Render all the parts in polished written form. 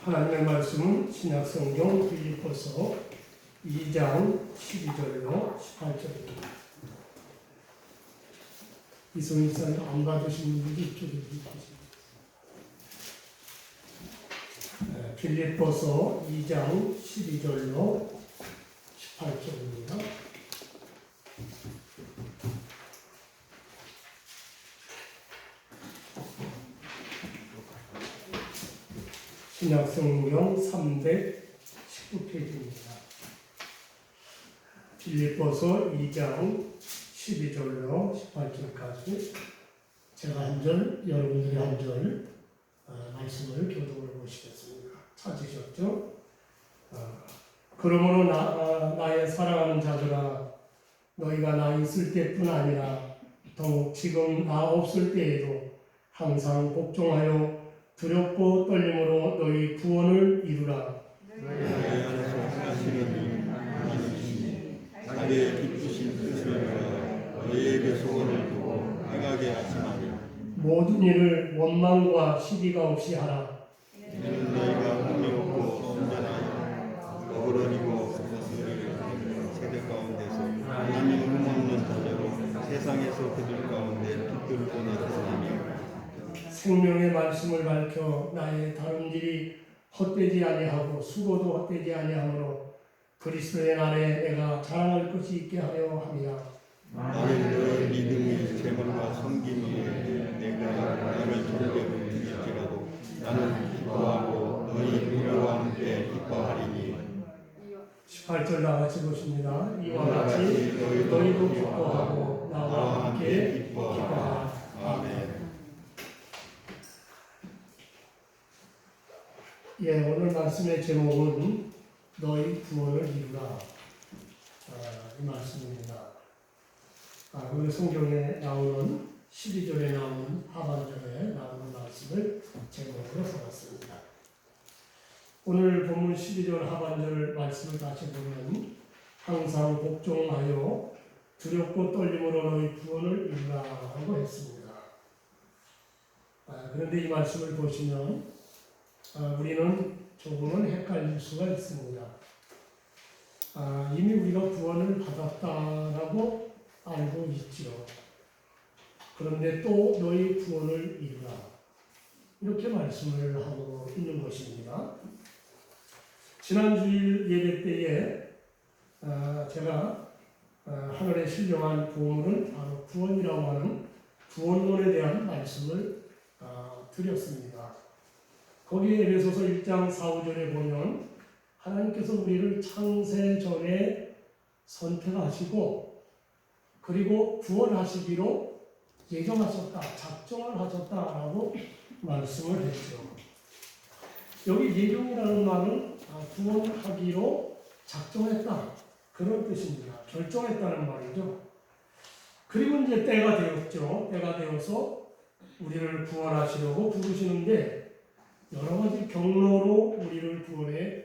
하나님의 말씀은 신약성경 빌립보서 2장 12절로 18절입니다. 이승희 목사님 안 받으신 분들이 이쪽에 계십니다. 빌립보서 2장 12절로 18절입니다. 신약성경 319페이지입니다. 빌립보서 2장 12절로 18절까지 제가 한 절, 여러분들이 한 절 말씀을 교독을 보시겠습니다. 찾으셨죠? 그러므로 나의 사랑하는 자들아, 너희가 나 있을 때뿐 아니라 더욱 지금 나 없을 때에도 항상 복종하여 두렵고 떨림으로 너희 구원을 이루라. 자기의 기쁘신 뜻을 너희에게 소원을 두고 행하게 하시나니 모든 일을 원망과 시기가 없이 하라. 이는 너희가 흥미롭고 순전하여 어그러니고 거스르는 세대 가운데서 하나님 흠없는 자녀로 세상에서 그들 가운데 빛들고 나타나며 생명의 말씀을 밝혀 나의 다른 일이 헛되지 아니하고 수고도 헛되지 아니하므로 그리스도의 날에 내가 자랑할 것이 있게 하려 함이라. 나는 너희 믿음의 재물과 섬김 위에 내가 나를 존재로 드릴지라도 나는 기뻐하고 너희 부모와 함께 기뻐하리니 18절 나같이 보십니다. 이와 같이 너희도 기뻐하고 나와 함께 기뻐하라. 아멘. 오늘 말씀의 제목은 너희 구원을 이루라, 이 말씀입니다. 오늘 성경에 나오는 12절에 나오는 하반절에 나오는 말씀을 제목으로 삼았습니다. 오늘 본문 12절 하반절 말씀을 다시 보면 항상 복종하여 두렵고 떨림으로 너희 구원을 이루라고 했습니다. 그런데 이 말씀을 보시면 우리는 조금은 헷갈릴 수가 있습니다. 이미 우리가 구원을 받았다라고 알고 있죠. 그런데 또 너희 구원을 이루라, 이렇게 말씀을 하고 있는 것입니다. 지난 주일 예배 때에 제가 하늘의 신령한 보물은 바로 구원이라고 하는 구원론에 대한 말씀을 드렸습니다. 거기에 에베소서 1장 4, 5절에 보면 하나님께서 우리를 창세 전에 선택하시고 그리고 구원하시기로 예정하셨다, 작정을 하셨다라고 말씀을 했죠. 여기 예정이라는 말은 구원하기로 작정했다, 그런 뜻입니다. 결정했다는 말이죠. 그리고 이제 때가 되었죠. 때가 되어서 우리를 구원하시려고 부르시는데 여러 가지 경로로 우리를 구원해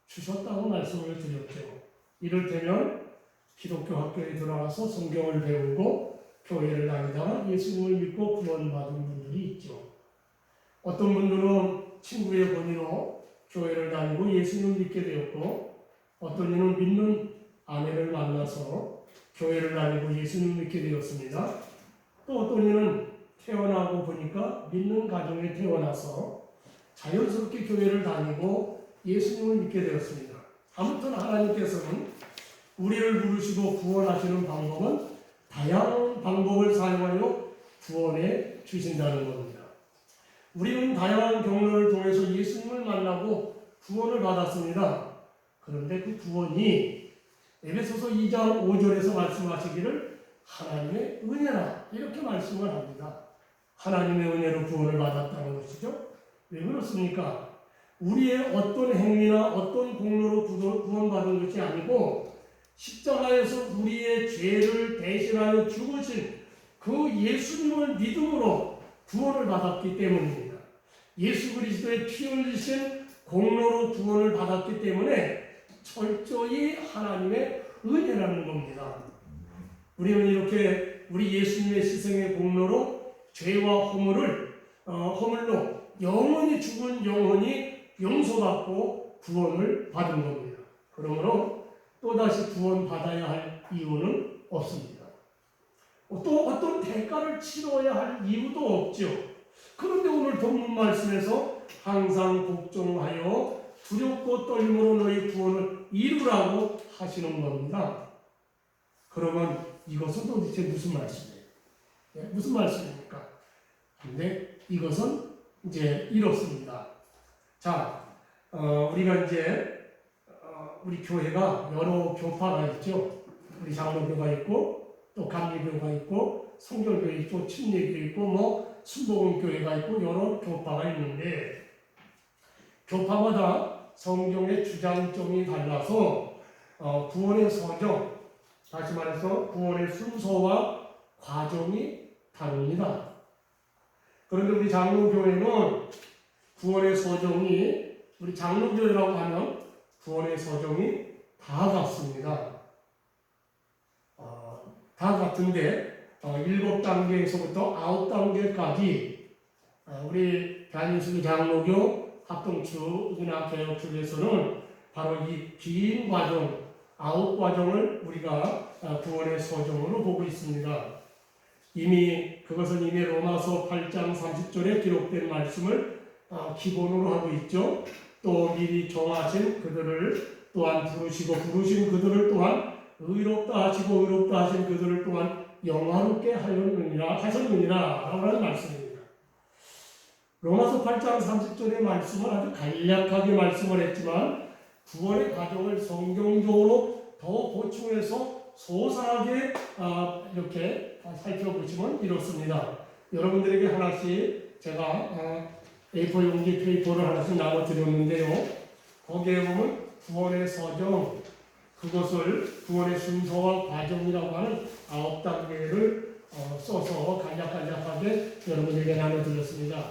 주셨다고 말씀을 드렸죠. 이를테면 기독교 학교에 들어가서 성경을 배우고 교회를 다니다가 예수님을 믿고 구원받은 분들이 있죠. 어떤 분들은 친구의 권유로 교회를 다니고 예수님을 믿게 되었고, 어떤 이는 믿는 아내를 만나서 교회를 다니고 예수님을 믿게 되었습니다. 또 어떤 이는 태어나고 보니까 믿는 가정에 태어나서 자연스럽게 교회를 다니고 예수님을 믿게 되었습니다. 아무튼 하나님께서는 우리를 부르시고 구원하시는 방법은 다양한 방법을 사용하여 구원해 주신다는 겁니다. 우리는 다양한 경로를 통해서 예수님을 만나고 구원을 받았습니다. 그런데 그 구원이 에베소서 2장 5절에서 말씀하시기를 하나님의 은혜라, 이렇게 말씀을 합니다. 하나님의 은혜로 구원을 받았다는 것이죠. 왜 그렇습니까? 우리의 어떤 행위나 어떤 공로로 구원받은 것이 아니고 십자가에서 우리의 죄를 대신하여 죽으신 그 예수님을 믿음으로 구원을 받았기 때문입니다. 예수 그리스도의 피 흘리신 공로로 구원을 받았기 때문에 철저히 하나님의 은혜라는 겁니다. 우리는 이렇게 우리 예수님의 희생의 공로로 죄와 허물로 영원히 죽은 영혼이 용서받고 구원을 받은 겁니다. 그러므로 또다시 구원받아야 할 이유는 없습니다. 또 어떤 대가를 치러야 할 이유도 없죠. 그런데 오늘 본문 말씀에서 항상 복종하여 두렵고 떨림으로 너희 구원을 이루라고 하시는 겁니다. 그러면 이것은 도대체 무슨 말씀이에요? 무슨 말씀입니까? 근데 이것은 이제 이렇습니다. 자, 우리가 이제 우리 교회가 여러 교파가 있죠. 우리 장로교가 있고 또 감리교가 있고 성결교회 있고 침례교 있고 뭐 순복음교회가 있고 여러 교파가 있는데 교파마다 성경의 주장점이 달라서 구원의 서정, 다시 말해서 구원의 순서와 과정이 다릅니다. 그런데 우리 장로교회는 구원의 서정이 우리 장로교회라고 하면 구원의 서정이 다 같습니다. 다 같은데 7단계에서부터 9단계까지 우리 대한민국 장로교 합동축이나 개혁축에서는 바로 이 긴 과정, 9과정을 우리가 구원의 서정으로 보고 있습니다. 그것은 이미 로마서 8장 30절에 기록된 말씀을 기본으로 하고 있죠. 또 미리 정하신 그들을 또한 부르시고 부르신 그들을 또한 의롭다 하시고 의롭다 하신 그들을 또한 영화롭게 하셨느니라 라고 하는 말씀입니다. 로마서 8장 30절의 말씀은 아주 간략하게 말씀을 했지만 구원의 과정을 성경적으로 더 보충해서 소상하게 이렇게 살펴보시면 이렇습니다. 여러분들에게 하나씩 제가 A4 용지 페이퍼를 하나씩 나눠드렸는데요. 거기에 보면 구원의 서정, 그것을 구원의 순서와 과정이라고 하는 9단계를 써서 간략하게 여러분에게 나눠드렸습니다.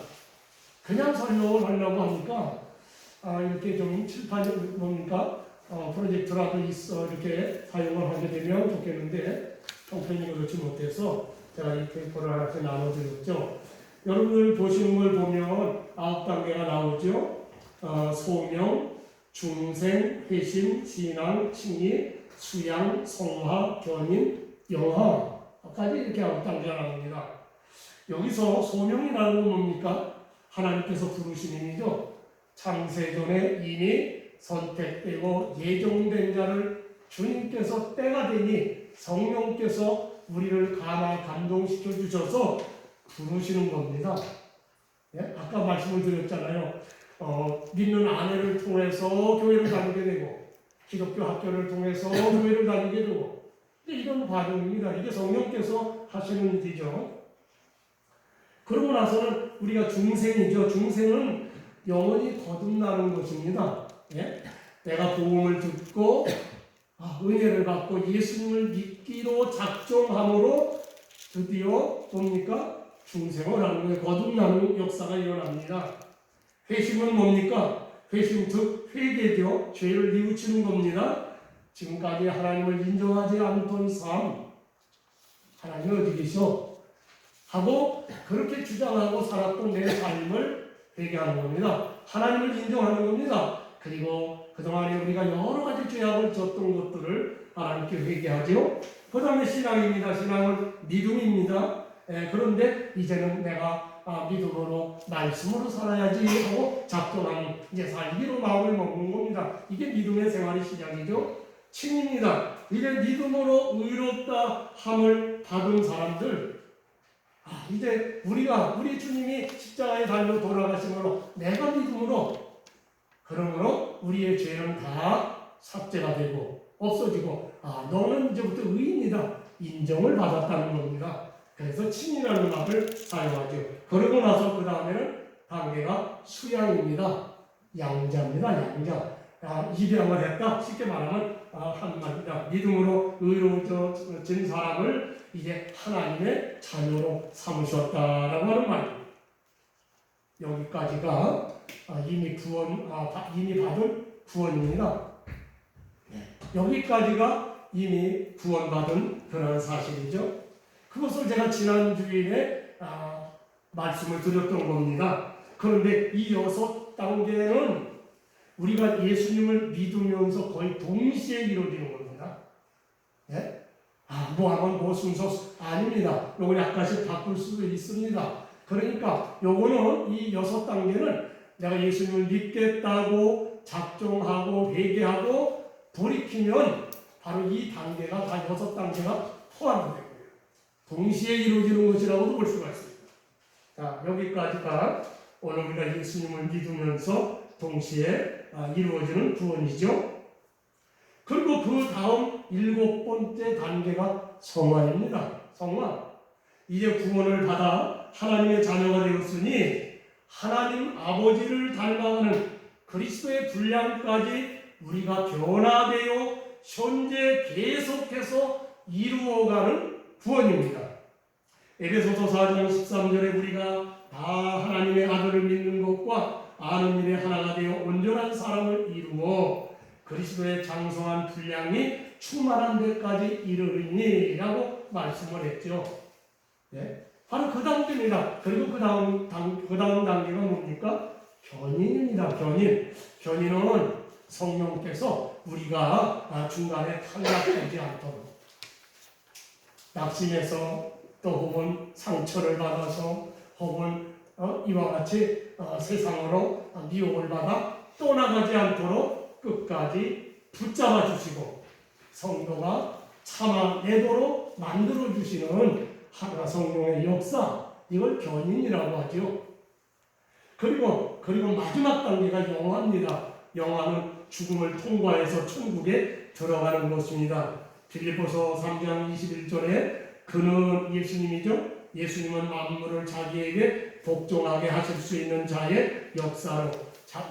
그냥 설명을 하려고 하니까 이렇게 좀 칠판이 뭡니까? 프로젝트라도 있어 이렇게 사용을 하게 되면 좋겠는데 형편이 그렇지 못해서 제가 이 페이퍼를 하나씩 나눠드렸죠. 여러분들 보시는 걸 보면 9단계가 나오죠. 소명, 중생, 회심, 신앙, 칭의, 수양, 성화, 견인, 영화까지 이렇게 9단계가 나옵니다. 여기서 소명이라는 건 뭡니까? 하나님께서 부르신 의미죠. 창세전에 이미 선택되고 예정된 자를 주님께서 때가 되니 성령께서 우리를 감동시켜 주셔서 부르시는 겁니다. 예? 아까 말씀을 드렸잖아요. 믿는 아내를 통해서 교회를 다니게 되고 기독교 학교를 통해서 교회를 다니게 되고 이런 과정입니다. 이게 성령께서 하시는 일이죠. 그러고 나서는 우리가 중생이죠. 중생은 영원히 거듭나는 것입니다. 예? 내가 복음을 듣고 은혜를 받고 예수님을 믿기로 작정함으로 드디어 뭡니까? 중생을 하는 거예요. 거듭나는 역사가 일어납니다. 회심은 뭡니까? 회심 즉 회개죠. 죄를 뉘우치는 겁니다. 지금까지 하나님을 인정하지 않던 삶, 하나님은 어디 계셔? 하고 그렇게 주장하고 살았던 내 삶을 회개하는 겁니다. 하나님을 인정하는 겁니다. 그리고 그동안에 우리가 여러 가지 죄악을 졌던 것들을 하나님께 회개하죠. 그 다음에 신앙입니다. 신앙은 믿음입니다. 그런데 이제는 내가 믿음으로 말씀으로 살아야지 하고 작정하는 이제 살기로 마음을 먹는 겁니다. 이게 믿음의 생활의 시작이죠. 칭입니다. 이제 믿음으로 의롭다 함을 받은 사람들, 이제 우리 주님이 십자가에 달려 돌아가심으로 내가 믿음으로, 그러므로 우리의 죄는 다 삭제가 되고 없어지고 너는 이제부터 의인이다 인정을 받았다는 겁니다. 그래서 칭이라는 말을 사용하죠. 그러고 나서 그 다음에는 단계가 수양입니다. 양자입니다. 양자. 입양을 했다. 쉽게 말하면 한마디다. 믿음으로 의로워진 사람을 이제 하나님의 자녀로 삼으셨다라고 하는 말입니다. 여기까지가 이미 받은 구원입니다. 여기까지가 이미 구원받은 그런 사실이죠. 그것을 제가 지난 주일에 말씀을 드렸던 겁니다. 그런데 이 6단계는 우리가 예수님을 믿으면서 거의 동시에 이루어지는 겁니다. 예? 뭐 하면 뭐 순서 아닙니다. 요건 약간씩 바꿀 수도 있습니다. 그러니까 요거는 이 6단계는 내가 예수님을 믿겠다고 작정하고 회개하고 돌이키면 바로 이 단계가 다 6단계가 포함되는 거예요. 동시에 이루어지는 것이라고도 볼 수가 있습니다. 자, 여기까지가 오늘 우리가 예수님을 믿으면서 동시에 이루어지는 구원이죠. 그리고 그 다음 7번째 단계가 성화입니다. 성화. 이제 구원을 받아 하나님의 자녀가 되었으니 하나님 아버지를 닮아가는 그리스도의 분량까지 우리가 변화되어 현재 계속해서 이루어가는 구원입니다. 에베소서 4장 13절에 우리가 다 하나님의 아들을 믿는 것과 아는 일에 하나가 되어 온전한 사람을 이루어 그리스도의 장성한 분량이 충만한 데까지 이르리니 라고 말씀을 했죠. 네? 바로 그 단계입니다. 그리고 그 다음 단계가 뭡니까? 견인입니다. 견인은 성령께서 우리가 중간에 탈락되지 않도록 낙심해서 또 혹은 상처를 받아서 혹은 이와 같이 세상으로 미혹을 받아 떠나가지 않도록 끝까지 붙잡아 주시고 성도가 참아내도록 만들어 주시는 하나 성령의 역사, 이걸 견인이라고 하죠. 그리고 마지막 단계가 영화입니다. 영화는 죽음을 통과해서 천국에 들어가는 것입니다. 빌립보서 3장 21절에 그는 예수님이죠. 예수님은 만물을 자기에게 복종하게 하실 수 있는 자의 역사로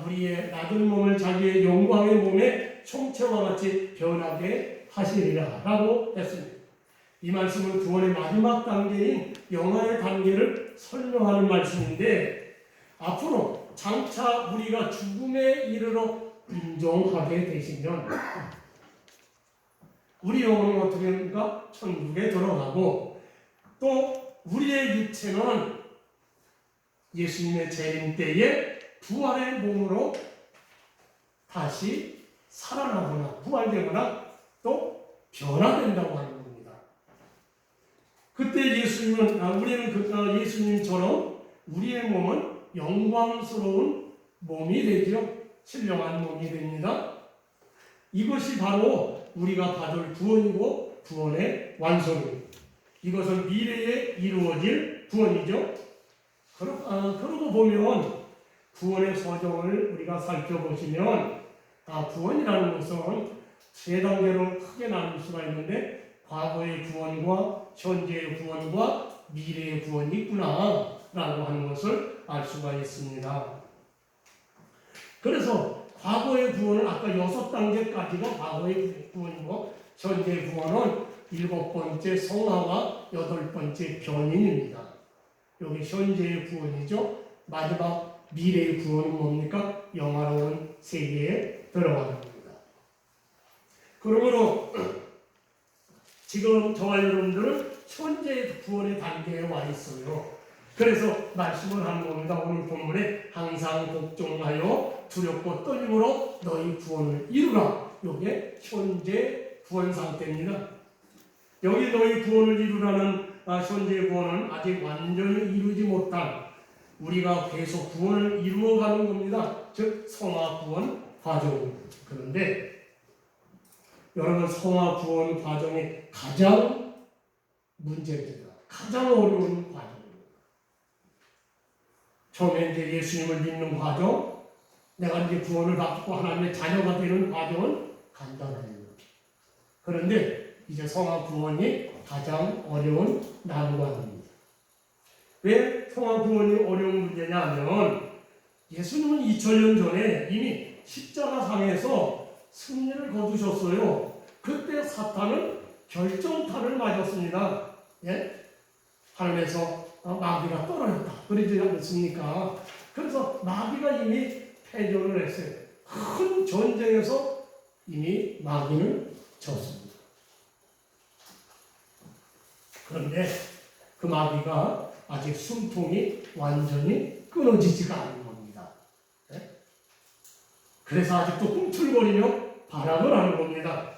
우리의 낮은 몸을 자기의 영광의 몸에 총체와 같이 변하게 하시리라 라고 했습니다. 이 말씀은 구원의 마지막 단계인 영화의 단계를 설명하는 말씀인데 앞으로 장차 우리가 죽음에 이르러 인정하게 되시면 우리 영혼은 어떻게 됩니까? 천국에 들어가고 또 우리의 육체는 예수님의 재림 때에 부활의 몸으로 다시 살아나거나 부활되거나 또 변화된다고 하는 겁니다. 그때 우리는 예수님처럼 우리의 몸은 영광스러운 몸이 되죠. 신령한 몸이 됩니다. 이것이 바로 우리가 받을 구원이고 구원의 완성입니다. 이것은 미래에 이루어질 구원이죠. 그러고 보면 구원의 서정을 우리가 살펴보시면 구원이라는 것은 세 단계로 크게 나눌 수가 있는데 과거의 구원과 현재의 구원과 미래의 구원이 있구나 라고 하는 것을 알 수가 있습니다. 그래서 과거의 구원은 아까 6단계까지가 과거의 구원이고 현재의 구원은 7번째 성화와 8번째 견인입니다. 여기 현재의 구원이죠. 마지막 미래의 구원은 뭡니까? 영화로운 세계에 들어가는 겁니다. 그러므로 지금 저와 여러분들은 현재의 구원의 단계에 와 있어요. 그래서 말씀을 하는 겁니다. 오늘 본문에 항상 복종하여 두렵고 떨림으로 너희 구원을 이루라. 이게 현재 구원 상태입니다. 여기 너희 구원을 이루라는 현재 구원은 아직 완전히 이루지 못한 우리가 계속 구원을 이루어가는 겁니다. 즉 성화 구원 과정입니다. 그런데 여러분 성화 구원 과정의 가장 문제입니다. 가장 어려운 과정입니다. 처음에 이제 예수님을 믿는 과정, 내가 이제 구원을 받고 하나님의 자녀가 되는 과정은 간단합니다. 그런데 이제 성화 구원이 가장 어려운 난관입니다. 왜 성화 구원이 어려운 문제냐 하면 예수님은 2000년 전에 이미 십자가상에서 승리를 거두셨어요. 그때 사탄은 결정타를 맞았습니다. 예? 하늘에서 마귀가 떨어졌다. 그러지 않습니까? 그래서 마귀가 이미 패전을 했어요. 큰 전쟁에서 이미 마귀는 졌습니다. 그런데 그 마귀가 아직 숨통이 완전히 끊어지지가 않는 겁니다. 네? 그래서 아직도 꿈틀거리며 발악을 하는 겁니다.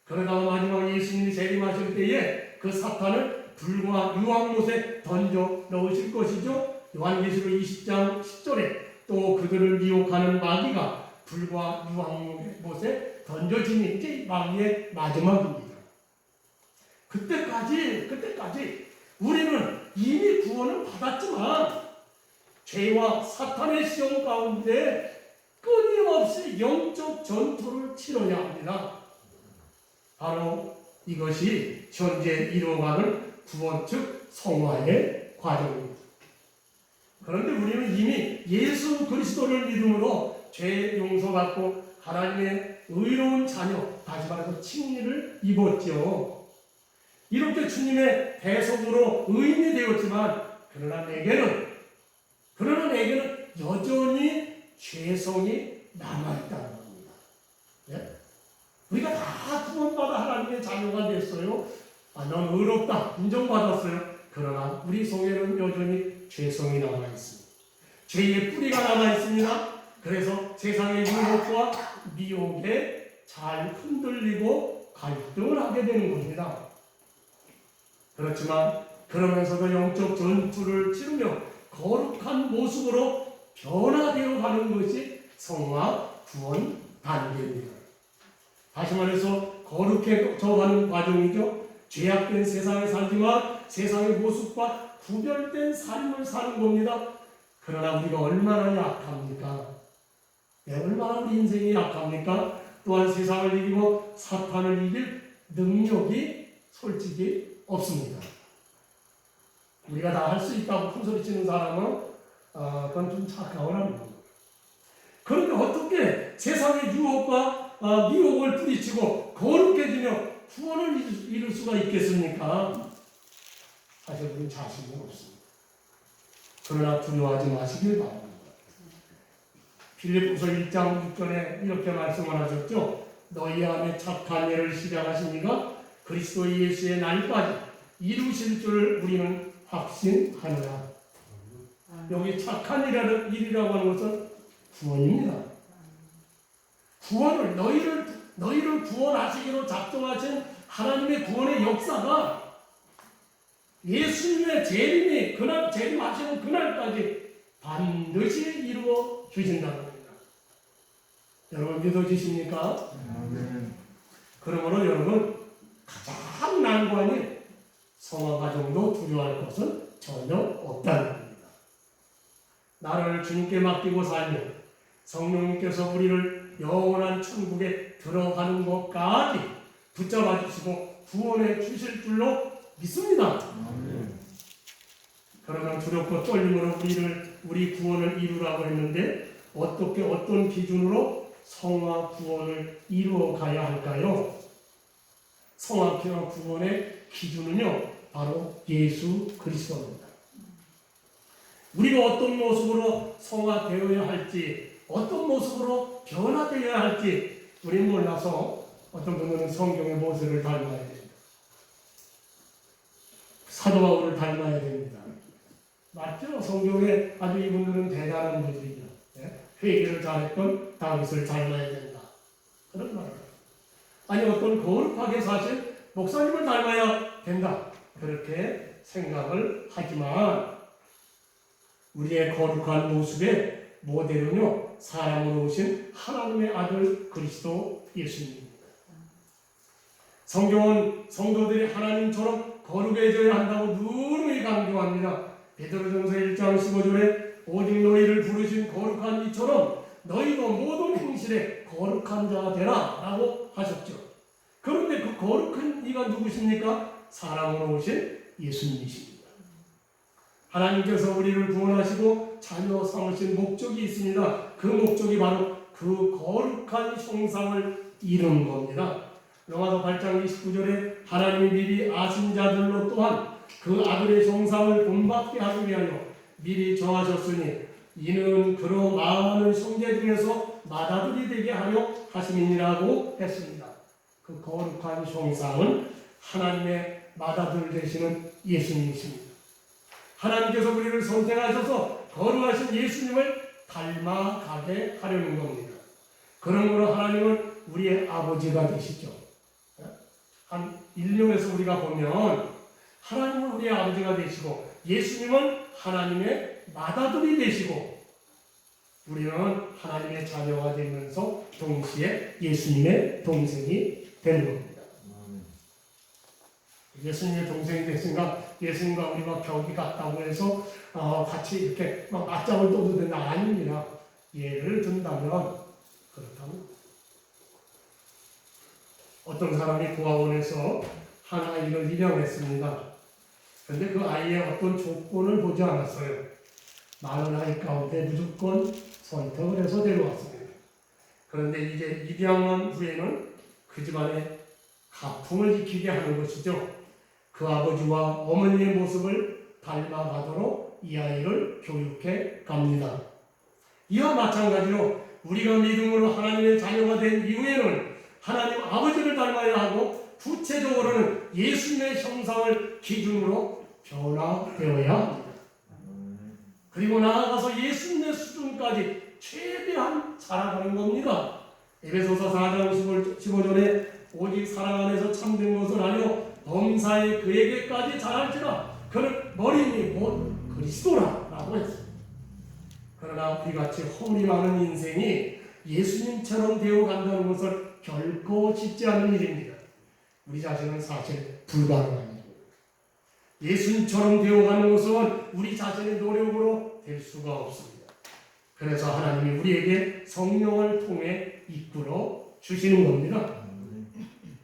그러다가 마지막에 예수님이 재림하실 때에 그 사탄을 불과 유황못에 던져 넣으실 것이죠. 요한계시록 20장 10절에 또 그들을 미혹하는 마귀가 불과 유황못에 던져지니 이제 마귀의 마지막입니다. 그때까지 우리는 이미 구원을 받았지만 죄와 사탄의 시험 가운데 끊임없이 영적 전투를 치러야 합니다. 바로 이것이 현재 이루어가는 구원 즉 성화의 과정입니다. 그런데 우리는 이미 예수 그리스도를 믿음으로 죄 용서받고 하나님의 의로운 자녀, 다시 말해서 칭의를 입었죠. 이렇게 주님의 대속으로 의인이 되었지만 그러나 내게는 여전히 죄성이 남아있다는 겁니다. 네? 우리가 다 구원받아 하나님의 자녀가 됐어요. 넌 의롭다 인정받았어요. 그러나 우리 속에는 여전히 죄성이 남아있습니다. 죄의 뿌리가 남아있습니다. 그래서 세상의 유혹과 미혹에 잘 흔들리고 갈등을 하게 되는 겁니다. 그렇지만 그러면서도 영적 전투를 치르며 거룩한 모습으로 변화되어 가는 것이 성화 구원 단계입니다. 다시 말해서 거룩해져 가는 과정이죠. 죄악된 세상에 살지만 세상의 모습과 구별된 삶을 사는 겁니다. 그러나 우리가 얼마나 약합니까? 얼마나 우리 인생이 약합니까? 또한 세상을 이기고 사탄을 이길 능력이 솔직히 없습니다. 우리가 다 할 수 있다고 큰소리 치는 사람은 그건 좀 착각을 합니다. 그런데 어떻게 세상의 유혹과 미혹을 부딪히고 거룩해지며 구원을 이룰 수가 있겠습니까? 사실 우리는 자신이 없습니다. 그러나 두려워하지 마시길 바랍니다. 빌립보서 1장 6절에 이렇게 말씀을 하셨죠. 너희 안에 착한 일을 시작하시니가 그리스도 예수의 날까지 이루실 줄 우리는 확신하노라. 여기 착한 일이라고 하는 것은 구원입니다. 구원을 너희를 구원하시기로 작정하신 하나님의 구원의 역사가 예수님의 재림하시는 그날까지 반드시 이루어 주신다는 겁니다. 여러분 믿어지십니까? 그러므로 여러분 가장 난관인 성화 과정도 두려워할 것은 전혀 없다는 겁니다. 나를 주님께 맡기고 살면 성령님께서 우리를 영원한 천국에 들어가는 것까지 붙잡아 주시고 구원해 주실 줄로 믿습니다. 그러면 두렵고 떨림으로 우리 구원을 이루라고 했는데 어떤 기준으로 성화 구원을 이루어 가야 할까요? 성화 구원의 기준은요 바로 예수 그리스도입니다. 우리가 어떤 모습으로 성화되어야 할지 어떤 모습으로 변화되어야 할지 우리는 몰라서 어떤 분들은 성경의 모세를 닮아야 됩니다. 사도 바울을 닮아야 됩니다. 맞죠? 성경에 아주 이분들은 대단한 분들이죠. 네? 회개를 잘했던 다윗을 닮아야 된다. 그런 말을. 아니 어떤 거룩하게 사실 목사님을 닮아야 된다. 그렇게 생각을 하지만 우리의 거룩한 모습의 모델은요 사람으로 오신 하나님의 아들 그리스도 예수님입니다. 성경은 성도들이 하나님처럼 거룩해져야 한다고 누누이 강조합니다. 베드로전서 1장 15절에 오직 너희를 부르신 거룩한 이처럼 너희도 모든 행실에 거룩한 자가 되라 라고 하셨죠. 그런데 그 거룩한 이가 누구십니까? 사람으로 오신 예수님이십니다. 하나님께서 우리를 구원하시고 자녀 삼으신 목적이 있습니다. 그 목적이 바로 그 거룩한 형상을 이루는 겁니다. 로마서 8장 29절에 하나님이 미리 아신 자들로 또한 그 아들의 형상을 본받게 하기 위하여 미리 정하셨으니 이는 그로 많은 형제 중에서 맏아들이 되게 하려 하심이니라고 했습니다. 그 거룩한 형상은 하나님의 맏아들 되시는 예수님이십니다. 하나님께서 우리를 선택하셔서 거룩하신 예수님을 닮아가게 하려는 겁니다. 그러므로 하나님은 우리의 아버지가 되시죠. 한 일념에서 우리가 보면 하나님은 우리의 아버지가 되시고 예수님은 하나님의 맏아들이 되시고 우리는 하나님의 자녀가 되면서 동시에 예수님의 동생이 되는 겁니다. 예수님의 동생이 됐으니까 예수님과 우리가 벽이 같다고 해서 같이 이렇게 막 맞짱을 떠도 된다 아닙니다. 예를 든다면 그렇다면 어떤 사람이 고아원에서 한 아이를 입양했습니다. 그런데 그 아이의 어떤 조건을 보지 않았어요. 많은 아이 가운데 무조건 선택을 해서 데려왔습니다. 그런데 이제 입양한 후에는 그 집안의 가풍을 지키게 하는 것이죠. 그 아버지와 어머니의 모습을 닮아가도록 이 아이를 교육해 갑니다. 이와 마찬가지로 우리가 믿음으로 하나님의 자녀가 된 이후에는 하나님 아버지를 닮아야 하고 구체적으로는 예수님의 형상을 기준으로 변화되어야 합니다. 그리고 나아가서 예수님의 수준까지 최대한 자라가는 겁니다. 에베소서 4장 15절에 오직 사랑 안에서 참된 것을 알려 범사에 그에게까지 자랄지라 그는 머리니 곧 그리스도라라고 했습니다. 그러나 우리같이 허물이 많은 인생이 예수님처럼 되어간다는 것을 결코 쉽지 않은 일입니다. 우리 자신은 사실 불가능한 일입니다. 예수님처럼 되어가는 것은 우리 자신의 노력으로 될 수가 없습니다. 그래서 하나님이 우리에게 성령을 통해 이끌어 주시는 겁니다.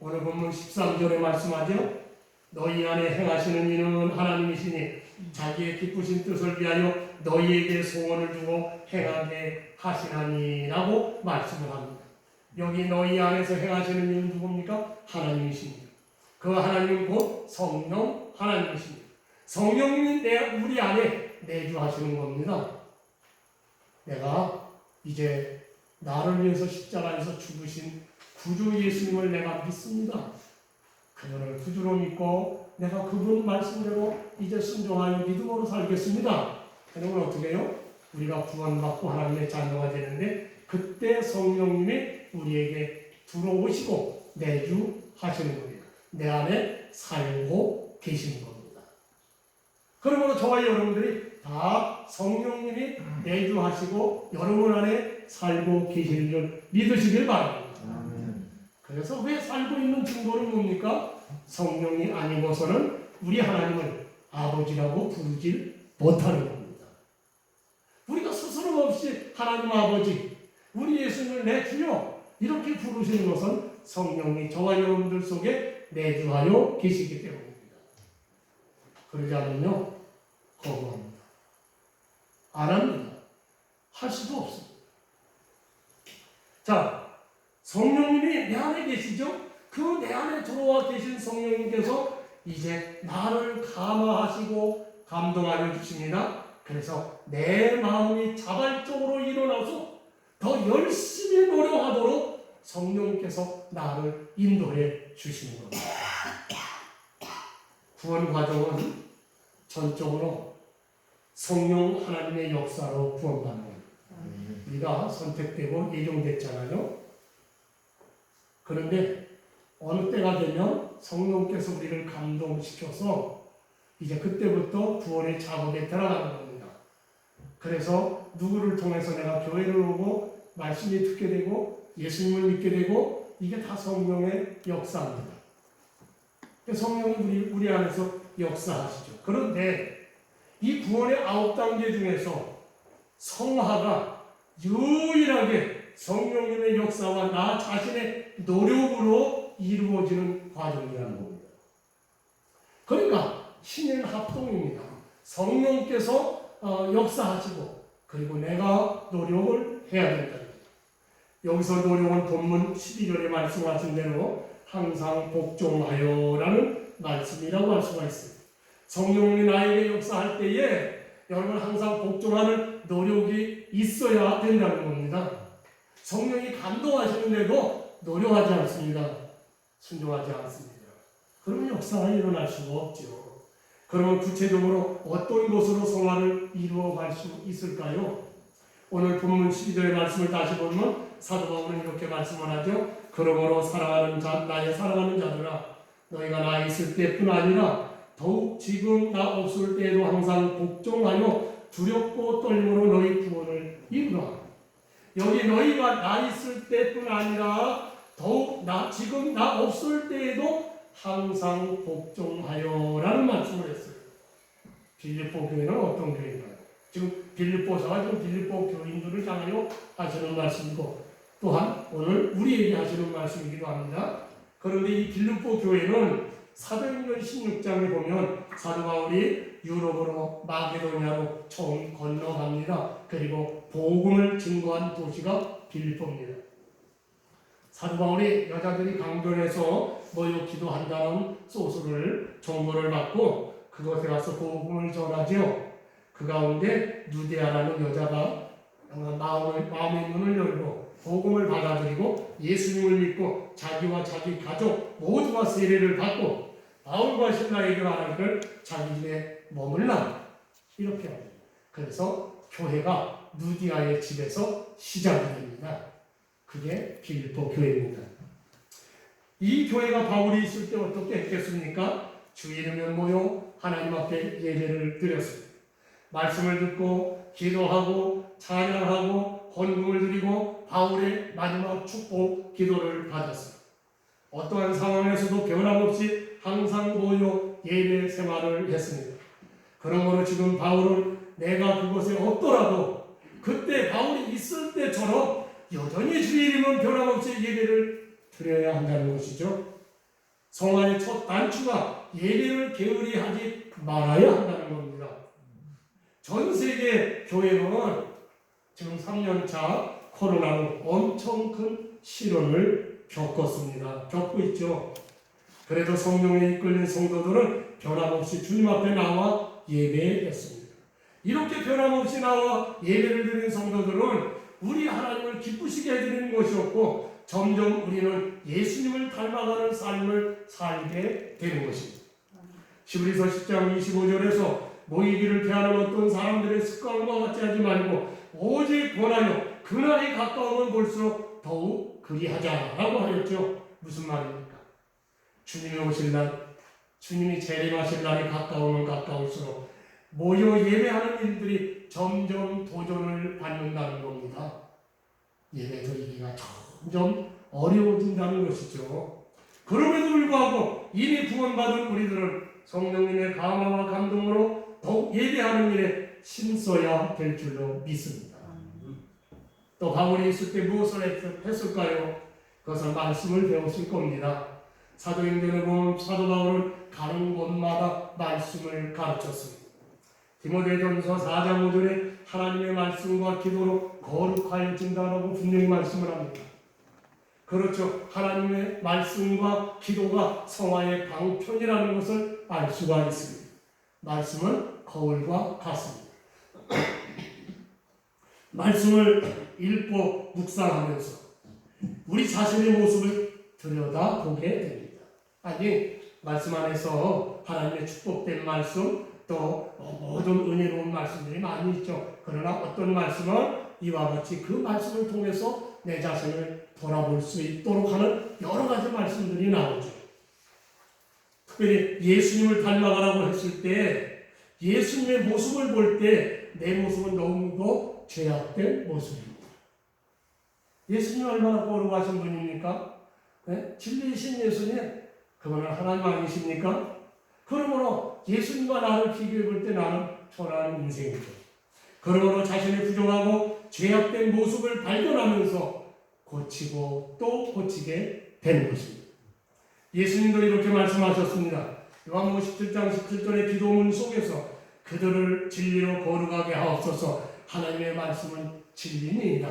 오늘 본문 13절에 말씀하죠. 너희 안에 행하시는 이는 하나님이시니 자기의 기쁘신 뜻을 위하여 너희에게 소원을 주고 행하게 하시나니라고 말씀을 합니다. 여기 너희 안에서 행하시는 이는 누굽니까? 하나님이십니다. 그 하나님은 곧 성령 하나님이십니다. 성령님이 우리 안에 내주하시는 겁니다. 내가 이제 나를 위해서 십자가에서 죽으신 구주 예수님을 내가 믿습니다. 그분을 구주로 믿고 내가 그분 말씀대로 이제 순종하여 믿음으로 살겠습니다. 그러면 어떻게 해요? 우리가 구원받고 하나님의 자녀가 되는데 그때 성령님이 우리에게 들어오시고 내주하시는 겁니다. 내 안에 살고 계시는 겁니다. 그러므로 저와 여러분들이 다 성령님이 내주하시고 여러분 안에 살고 계시는 줄 믿으시길 바랍니다. 그래서 왜 살고 있는 증거는 뭡니까? 성령이 아니고서는 우리 하나님을 아버지라고 부르지 못하는 겁니다. 우리가 스스럼 없이 하나님 아버지, 우리 예수님을 내 주여 이렇게 부르시는 것은 성령이 저와 여러분들 속에 내주하여 계시기 때문입니다. 그러지 않으면요 거부합니다. 안 합니다. 할 수도 없습니다. 자, 성령님이 내 안에 계시죠? 그 내 안에 들어와 계신 성령님께서 이제 나를 감화하시고 감동하여 주십니다. 그래서 내 마음이 자발적으로 일어나서 더 열심히 노력하도록 성령님께서 나를 인도해 주시는 겁니다. 구원 과정은 전적으로 성령 하나님의 역사로 구원받는 겁니다. 우리가 선택되고 예정됐잖아요. 그런데 어느 때가 되면 성령께서 우리를 감동시켜서 이제 그때부터 구원의 작업에 들어가는 겁니다. 그래서 누구를 통해서 내가 교회를 오고 말씀을 듣게 되고 예수님을 믿게 되고 이게 다 성령의 역사입니다. 성령이 우리 안에서 역사하시죠. 그런데 이 구원의 9단계 중에서 성화가 유일하게 성령님의 역사와 나 자신의 노력으로 이루어지는 과정이라는 겁니다. 그러니까 신인 합동입니다. 성령께서 역사하시고 그리고 내가 노력을 해야 된다. 여기서 노력은 본문 12절에 말씀하신 대로 항상 복종하여라는 말씀이라고 할 수가 있습니다. 성령님이 나에게 역사할 때에 여러분 항상 복종하는 노력이 있어야 된다는 겁니다. 성령이 감동하시는데도 노력하지 않습니다. 순종하지 않습니다. 그러면 역사가 일어날 수가 없죠. 그러면 구체적으로 어떤 것으로 성화를 이루어갈 수 있을까요? 오늘 본문 12절의 말씀을 다시 보면 사도 바울은 이렇게 말씀을 하죠. 그러므로 나의 사랑하는 자들아, 너희가 나 있을 때뿐 아니라 더욱 지금 나 없을 때에도 항상 복종하여 두렵고 떨림으로 너희 구원을 이루라. 여기 너희가 나 있을 때뿐 아니라 더욱 지금 나 없을 때에도 항상 복종하여라는 말씀을 했어요. 빌립보 교회는 어떤 교회인가요? 지금 빌립보서가 지금 빌립보 교인들을 향하여 하시는 말씀이고 또한 오늘 우리에게 하시는 말씀이기도 합니다. 그런데 이 빌립보 교회는 사도행전 16장에 보면 사도 바울이 유럽으로 마게도냐로 처음 건너갑니다. 그리고 복음을 증거한 도시가 빌립보입니다. 사도 바울이 여자들이 강변에서 모여 기도한다는 소설을 정보를 받고 그곳에 가서 복음을 전하죠. 그 가운데 누디아라는 여자가 마음의 문을 열고 복음을 받아들이고 예수님을 믿고 자기와 자기 가족 모두가 세례를 받고 바울과 신라에게 말하기를 자기 집에 머물라 이렇게 합니다. 그래서 교회가 누디아의 집에서 시작이 됩니다. 그게 빌립보 교회입니다. 이 교회가 바울이 있을 때 어떻게 했겠습니까? 주 이름에 모여 하나님 앞에 예배를 드렸습니다. 말씀을 듣고 기도하고 찬양하고 헌금을 드리고 바울의 마지막 축복 기도를 받았습니다. 어떠한 상황에서도 변함없이 항상 모여 예배 생활을 했습니다. 그러므로 지금 바울은 내가 그곳에 없더라도 그때 바울이 있을 때처럼 여전히 주의 이름은 변함없이 예배를 드려야 한다는 것이죠. 성화의 첫 단추가 예배를 게으리 하지 말아야 한다는 겁니다. 전 세계 교회는 지금 3년차 코로나로 엄청 큰 시련을 겪고 있죠. 그래도 성령에 이끌린 성도들은 변함없이 주님 앞에 나와 예배했습니다. 이렇게 변함없이 나와 예배를 드리는 성도들은 우리 하나님을 기쁘시게 해드리는 것이었고 점점 우리는 예수님을 닮아가는 삶을 살게 되는 것입니다. 히브리서 10장 25절에서 모이기를 피하는 어떤 사람들의 습관과 같이 하지 말고 오직 권하여 그날이 가까우면 볼수록 더욱 그리하자라고 하였죠. 무슨 말입니까? 주님이 오실 날, 주님이 재림하실 날이 가까우면 가까울수록 모여 예배하는 일들이 점점 도전을 받는다는 겁니다. 예배 드리기가 점점 어려워진다는 것이죠. 그럼에도 불구하고 이미 구원받은 우리들은 성령님의 감화와 감동으로 더욱 예배하는 일에 힘써야 될 줄로 믿습니다. 또 바울이 있을 때 무엇을 했을까요? 그것은 말씀을 배웠을 겁니다. 사도행전에 보면 사도 바울은 가는 곳마다 말씀을 가르쳤습니다. 디모데전서 4장 5절에 하나님의 말씀과 기도로 거룩하여진다라고 분명히 말씀을 합니다. 그렇죠. 하나님의 말씀과 기도가 성화의 방편이라는 것을 알 수가 있습니다. 말씀은 거울과 같습니다. 말씀을 읽고 묵상하면서 우리 자신의 모습을 들여다보게 됩니다. 아니, 말씀 안에서 하나님의 축복된 말씀 또 모든 은혜로운 말씀들이 많이 있죠. 그러나 어떤 말씀은 이와 같이 그 말씀을 통해서 내 자신을 돌아볼 수 있도록 하는 여러 가지 말씀들이 나오죠. 특별히 예수님을 닮아가라고 했을 때 예수님의 모습을 볼 때 내 모습은 너무도 죄악된 모습입니다. 예수님 얼마나 거룩하신 분입니까? 네? 진리이신 예수님, 그분은 하나님 아니십니까? 그러므로 예수님과 나를 비교해 볼 때 나는 초라한 인생이죠. 그러므로 자신의 부족하고 죄악된 모습을 발견하면서 고치고 또 고치게 되는 것입니다. 예수님도 이렇게 말씀하셨습니다. 요한복음 17장 17절의 기도문 속에서 그들을 진리로 거룩하게 하옵소서. 하나님의 말씀은 진리니이다.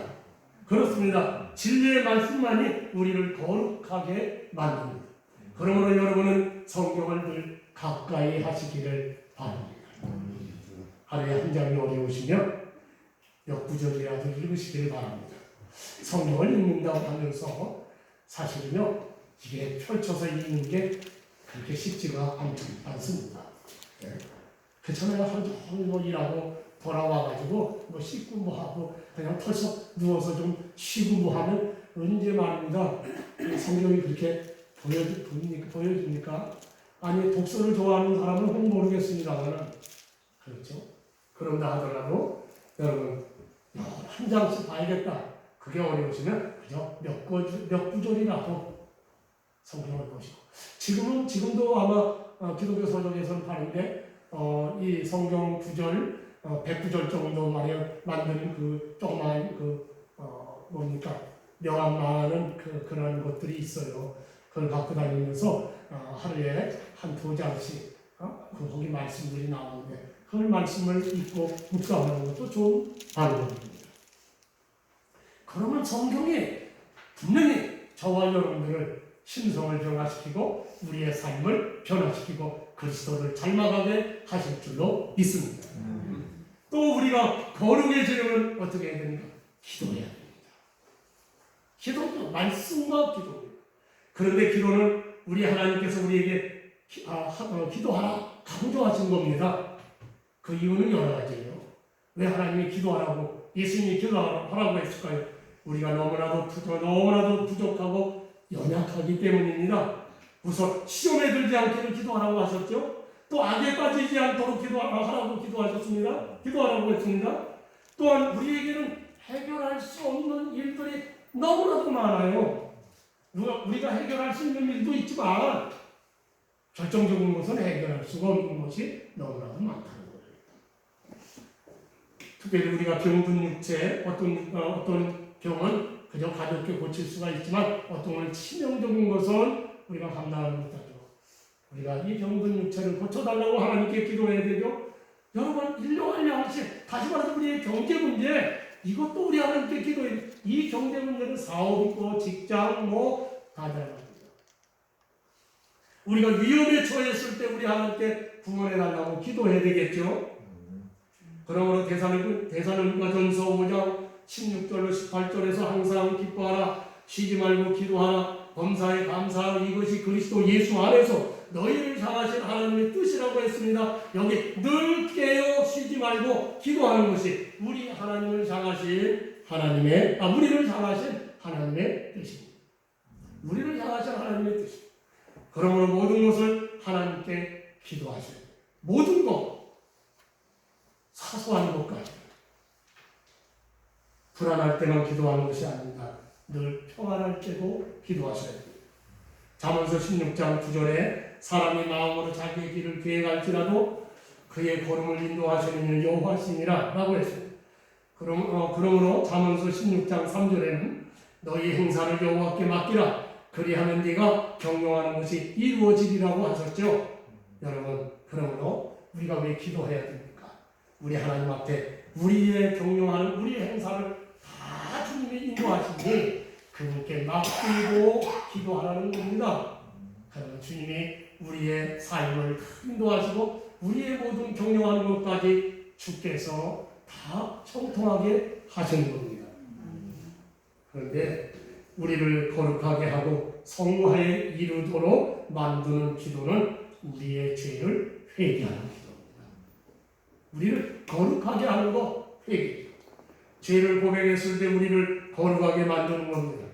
그렇습니다. 진리의 말씀만이 우리를 거룩하게 만듭니다. 그러므로 여러분은 성경을 늘 가까이 하시기를 바랍니다. 하루에 한 장이 어려우시면 역부족이라도 읽으시기를 바랍니다. 성경을 읽는다고 하면서 사실은요, 이게 펼쳐서 읽는 게 그렇게 쉽지가 않습니다. 그렇잖아요. 하루 종일 일하고 돌아와가지고 뭐 씻고 뭐 하고 그냥 털썩 누워서 좀 쉬고 뭐 하면 언제 말입니다. 이 성경이 그렇게 보여줍니까? 아니 독서를 좋아하는 사람은 혹 모르겠습니다만은 그렇죠. 그런다 하더라도 여러분 한 장씩 봐야겠다. 그게 어려우시면 그저 몇 구절이라도 성경을 보시고 지금도 아마 기독교 서적에서는 파는데 이 성경 구절 100구절 정도 만드는 그 조그만 뭡니까 명함 많은 그런 것들이 있어요. 그걸 갖고 다니면서 하루에 한두 장씩 거기 말씀들이 나오는데 그 말씀을 읽고 묵상하는 것도 좋은 방법입니다. 그러면 성경이 분명히 저와 여러분들을 심성을 변화시키고 우리의 삶을 변화시키고 그리스도를 닮아가게 하실 줄로 믿습니다. 또 우리가 거룩의 재료는 어떻게 해야 됩니까? 기도해야 됩니다. 기도도 말씀과 기도입니다. 그런데 기도는 우리 하나님께서 우리에게 기도하라 강조하신 겁니다. 그 이유는 여러 가지예요. 왜 하나님이 기도하라고 예수님이 기도하라고 했을까요? 우리가 너무나도 부족하고 연약하기 때문입니다. 우선 시험에 들지 않기를 기도하라고 하셨죠. 또 악에 빠지지 않도록 기도하라고 기도하라고 했습니다. 또한 우리에게는 해결할 수 없는 일들이 너무나도 많아요. 우리가 해결할 수 있는 일도 있지만 결정적인 것은 해결할 수가 없는 것이 너무나도 많다는 거예요. 특별히 우리가 병든 육체, 어떤 병은 그저 가볍게 고칠 수가 있지만 어떤 건 치명적인 것은 우리가 감당하지 못하죠. 우리가 이 병든 육체를 고쳐달라고 하나님께 기도해야 되죠. 여러분 일용할량씩 다시 말해서 우리의 경제 문제 이것도 우리 하나님께 기도해야 돼요. 이 경제 문제는 사업 있고 직장 다 달라집니다. 우리가 위험에 처했을 때 우리 하나님께 구원해달라고 기도해야 되겠죠. 그러므로 데살로니가전서 5장 16절로 18절에서 항상 기뻐하라 쉬지 말고 기도하라 범사에 감사하라 이것이 그리스도 예수 안에서 너희를 향하신 하나님의 뜻이라고 했습니다. 여기 늘 깨어 쉬지 말고 기도하는 것이 우리를 향하신 하나님의 뜻입니다. 우리를 향하신 하나님의 뜻입니다. 그러므로 모든 것을 하나님께 기도하셔야 돼요. 모든 것 사소한 것까지 불안할 때만 기도하는 것이 아닙니다. 늘 평안할 때도 기도하셔야 됩니다. 잠언서 16장 9절에 사람이 마음으로 자기의 길을 계획할지라도 그의 걸음을 인도하시는 여호와시니라 라고 했습니다. 그러므로 잠언서 16장 3절에는 너희 행사를 여호와께 맡기라 그리하면 네가 경영하는 것이 이루어지리라고 하셨죠. 여러분 그러므로 우리가 왜 기도해야 됩니까? 우리 하나님 앞에 우리의 경영하는 우리의 행사를 다 주님이 인도하시니 그분께 맡기고 기도하라는 겁니다. 그러면 주님이 우리의 삶을 인도하시고 우리의 모든 경영하는 것까지 주께서 다 청통하게 하시는 겁니다. 그런데 우리를 거룩하게 하고 성화에 이르도록 만드는 기도는 우리의 죄를 회개하는 기도입니다. 우리를 거룩하게 하는 거 회개. 죄를 고백했을 때 우리를 거룩하게 만드는 겁니다.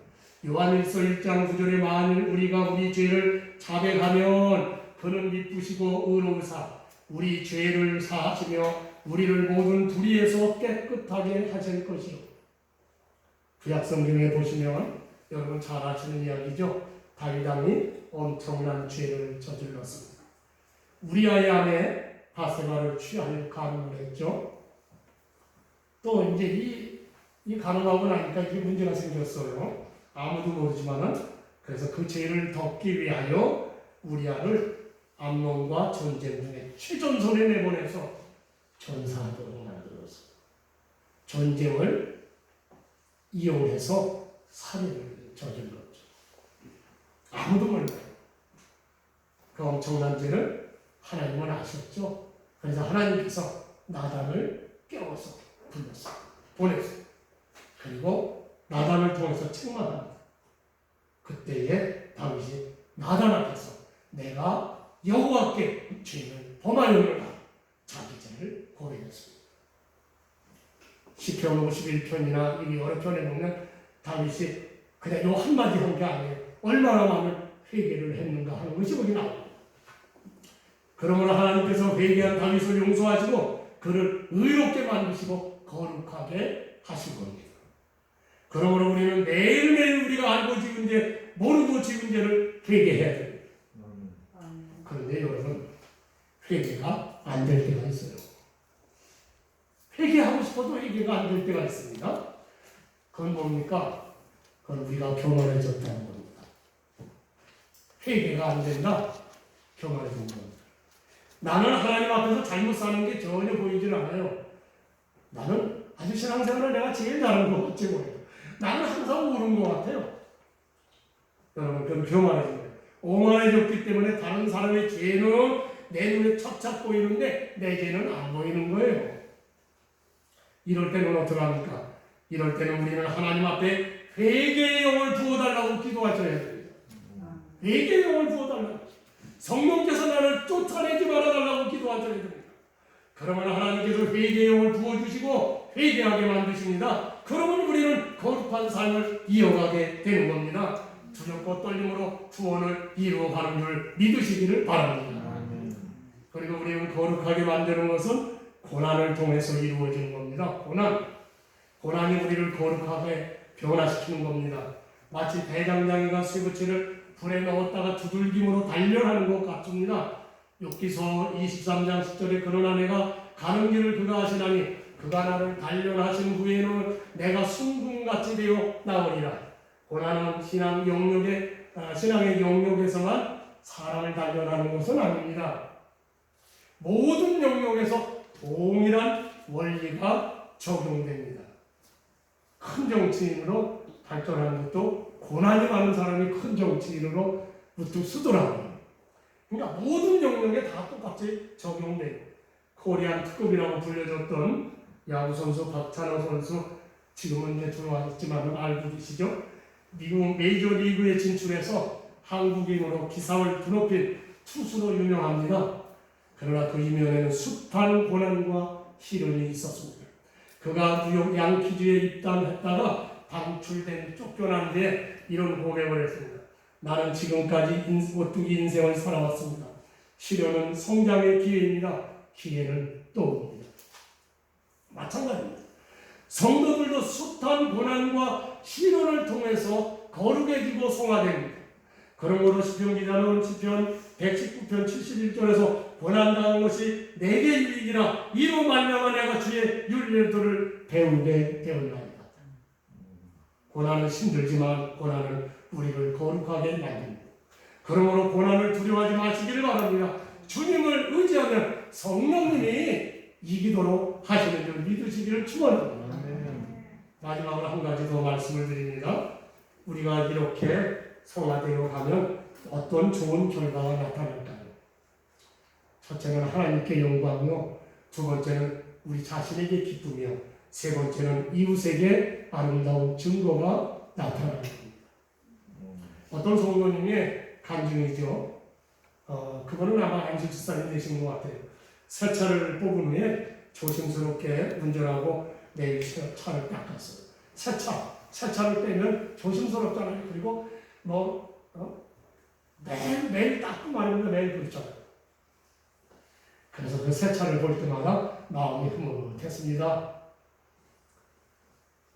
요한일서 1장 9절에 만일 우리가 우리 죄를 자백하면 그는 미쁘시고 의로우사 우리 죄를 사하시며 우리를 모든 불의에서 깨끗하게 하실 것이요. 구약성경에 보시면 여러분 잘 아시는 이야기죠. 다윗 왕이 엄청난 죄를 저질렀습니다. 우리아의 아내 바세바를 취하려 간음을 했죠. 또 이제 이 간음하고 나니까 이게 문제가 생겼어요. 아무도 모르지만은 그래서 그 죄를 덮기 위하여 우리아를 암논과 전쟁 중에 최전선에 내보내서 전사하도록 만들어서 전쟁을 이용해서 살인을 저질렀죠. 아무도 몰라요. 그 엄청난 죄를 하나님은 아셨죠. 그래서 하나님께서 나단을 깨워서 불렀어요. 보냈어요. 그리고 나단을 통해서 책망합니다. 그때에 다윗이 나단 앞에서 내가 여호와께 죄를 범하였노라 자기 죄를 고백했습니다. 시편 51편이나 이 여러 편에 보면 다윗이 그냥 요 한마디 한 게 아니에요. 얼마나 많은 회개를 했는가 하는 것이 거기 나옵니다. 그러므로 하나님께서 회개한 다윗을 용서하시고 그를 의롭게 만드시고 거룩하게 하신 겁니다. 그러므로 우리는 매일매일 우리가 알고 지은 죄, 모르고 지은 죄를 회개해야 됩니다. 그런데 여러분, 회개가 안 될 때가 있어요. 회개하고 싶어도 회개가 안 될 때가 있습니다. 그건 뭡니까? 그건 우리가 교만해졌다는 겁니다. 회개가 안 된다? 교만해진 겁니다. 나는 하나님 앞에서 잘못 사는 게 전혀 보이질 않아요. 나는 아주 신앙생활을 내가 제일 잘하는 것 같지 뭐예요. 나는 항상 옳은 것 같아요. 여러분, 그건 교만해진 거예요. 오만해졌기 때문에 다른 사람의 죄는 내 눈에 척척 보이는데 내 죄는 안 보이는 거예요. 이럴 때는 어떻게 합니까? 이럴 때는 우리는 하나님 앞에 회개의 영을 부어달라고 기도하셔야 됩니다. 회개의 영을 부어달라고. 성령께서 나를 쫓아내지 말아달라고 기도하셔야 됩니다. 그러면 하나님께서 회개의 영을 부어주시고 회개하게 만드십니다. 그러면 우리는 거룩한 삶을 이어가게 되는 겁니다. 두렵고 떨림으로 구원을 이루어가는 줄 믿으시기를 바랍니다. 그리고 우리는 거룩하게 만드는 것은 고난을 통해서 이루어지는 겁니다. 고난이 우리를 거룩하게 변화시키는 겁니다. 마치 대장장이가 쇠붙이를 불에 넣었다가 두들김으로 단련하는 것 같습니다. 욥기서 23장 10절에 그러나 내가 가는 길을 그가 하시나니 그가 나를 단련하신 후에는 내가 순금같이 되어 나오리라. 고난은 신앙의 영역에서만 사람을 단련하는 것은 아닙니다. 모든 영역에서 동일한 원리가 적용됩니다. 큰 정치인으로 발전하는 것도 고난이 많은 사람이 큰 정치인으로 우뚝 서더라고요. 그러니까 모든 영역에 다 똑같이 적용돼요. 코리안 특급이라고 불려졌던 야구선수 박찬호 선수, 지금은 이제 들어왔지만 알고 계시죠? 미국 메이저리그에 진출해서 한국인으로 기사를 드높인 투수로 유명합니다. 그러나 그 이면에는 숱한 고난과 시련이 있었습니다. 그가 뉴욕 양키즈에 입단했다가 방출된 쫓겨난 뒤에 이런 고백을 했습니다. 나는 지금까지 오뚜기 인생을 살아왔습니다. 시련은 성장의 기회입니다. 기회는 또 옵니다. 마찬가지입니다. 성도들도 숱한 고난과 시련을 통해서 거룩해지고 성화됩니다. 그러므로 시편 기자는 시편 119편 71절에서 고난당한 것이 내게 유익이라 이로 말미암아 내가 주의 윤례들을 배우게 되었나이다. 고난은 힘들지만 고난은 우리를 거룩하게 만듭니다. 그러므로 고난을 두려워하지 마시기를 바랍니다. 주님을 의지하면 성령님이 이기도록 하시는 줄 믿으시기를 축원합니다. 마지막으로 한 가지 더 말씀을 드립니다. 우리가 이렇게 성화되어 가면 어떤 좋은 결과가 나타날까요? 첫째는 하나님께 영광이요, 두 번째는 우리 자신에게 기쁨이요, 세 번째는 이웃에게 아름다운 증거가 나타나는 겁니다. 어떤 성도님의 간증이죠. 그거는 아마 안식주사님 되신 것 같아요. 새 차를 뽑은 후에 조심스럽게 운전하고 내일 차를 닦았어요. 새 차를 빼면 조심스럽잖아요. 그리고 매일 닦고 말입니다. 매일 그렇잖아요. 그래서 그 새 차를 볼 때마다 마음이 흐뭇했습니다.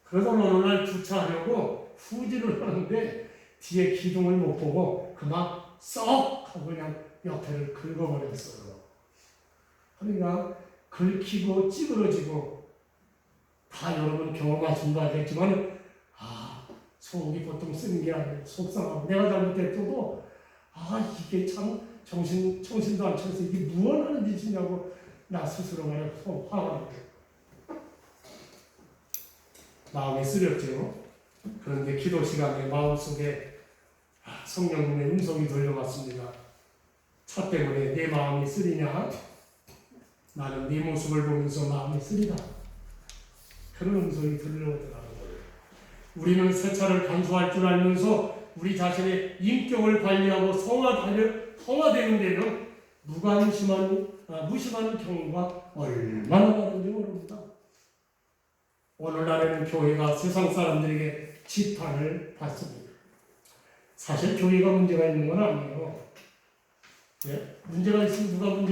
그래서 어느 날 주차하려고 후진을 하는데 뒤에 기둥을 못 보고 그만 썩 하고 그냥 옆에를 긁어버렸어요. 그러니까 긁히고 찌그러지고 다 여러분 경험하신 거 알겠지만 속이 보통 쓰는 게 아니에요. 속상하고 내가 잘못했어도 이게 참 정신도 안 차려서 이게 무엇 하는 짓이냐고 나 스스로가 화가 나요. 마음이 쓰렸죠. 그런데 기도 시간에 마음속에 성령님의 음성이 들려왔습니다. 차 때문에 내 마음이 쓰리냐? 나는 네 모습을 보면서 마음이 쓰리다. 그런 음성이 들려오더라는 거예요. 우리는 새 차를 간수할 줄 알면서 우리 자신의 인격을 관리하고 성화되는 데는 무심한 경우가 얼마나 많은지 모릅니다. 오늘날에는 교회가 세상 사람들에게 지탄을 받습니다. 사실 교회가 문제가 있는 건 아니에요. 예? 문제가 있으면 누가 문제